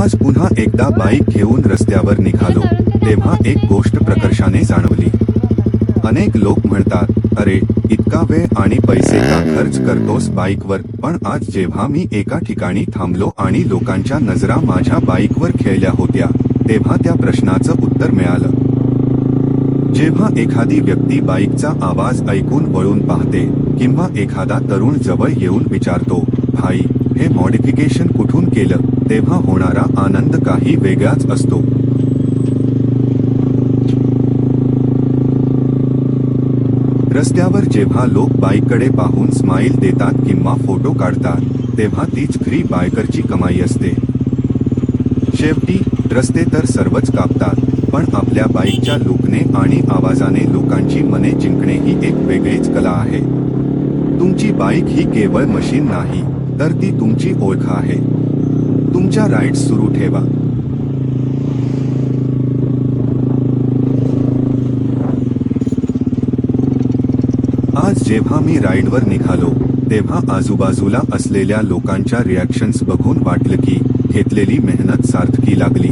आज पुन्हा एकदा बाईक घेऊन रस्त्यावर निघालो तेव्हा एक गोष्ट प्रकर्षाने जाणवली। अनेक लोक म्हणतात, अरे इतका वेळ आणि पैसे का खर्च करतोस बाईकवर, पण आज जेव्हा मी एका ठिकाणी थांबलो आणि लोकांच्या नजरा माझ्या बाईकवर खेळल्या होत्या तेव्हा त्या प्रश्नाचं उत्तर मिळालं। जेव्हा एखादी व्यक्ती बाईकचा आवाज ऐकून वळून पाहते किंवा एखादा तरुण जवळ येऊन विचारतो, भाई हे मॉडिफिकेशन कुठून केलं, तेव्हा होणारा आनंद काही वेगळाच असतो। रस्त्यावर जेव्हा लोक बाईककडे पाहून स्माईल देतात किंवा फोटो काढतात तेव्हा तीच खरी बायकरची कमाई असते। शेवटी रस्ते तर सर्वच कापतात, पण आपल्या बाईकच्या लुकने आणि आवाजाने लोकांची मने जिंकणे ही एक वेगळीच कला आहे। तुमची बाईक ही केवळ मशीन नाही, तर ती तुमची ओळख आहे। तुमच्या राईड्स सुरू ठेवा। आज जेव्हा मी राईडवर निघालो तेव्हा आजूबाजूला असलेल्या लोकांच्या रिॲक्शन्स बघून वाटलं की घेतलेली मेहनत सार्थकी लागली।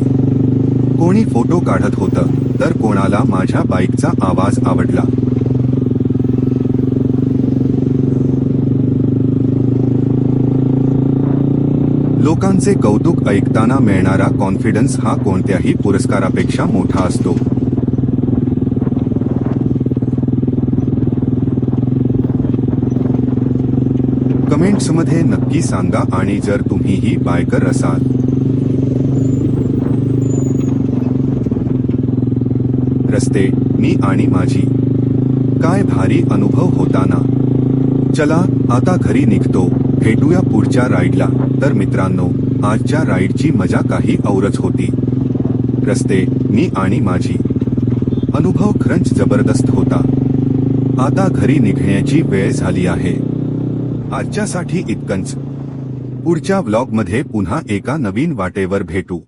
कोणी फोटो काढत होतं, तर कोणाला माझ्या बाईकचा आवाज आवडला। लोकांचे कौतुक ऐकताना मिळणारा कॉन्फिडन्स हा कोणत्याही पुरस्कारापेक्षा मोठा असतो। कमेंट्समध्ये नक्की सांगा, आणि जर तुम्हीही बायकर असाल रस्ते मी आणि माझी, काय भारी अनुभव होता ना। चला आता घरी निघतो, भेटूया पुढच्या राईडला। तर मित्रांनो, आजच्या राईडची मजा काही औरच होती। रस्ते मी आणि माझी अनुभव खरंच जबरदस्त होता। आता घरी निघण्याची वेळ झाली आहे। आजच्यासाठी इतकंच। पुढच्या व्लॉगमध्ये पुन्हा एका नवीन वाटेवर भेटू।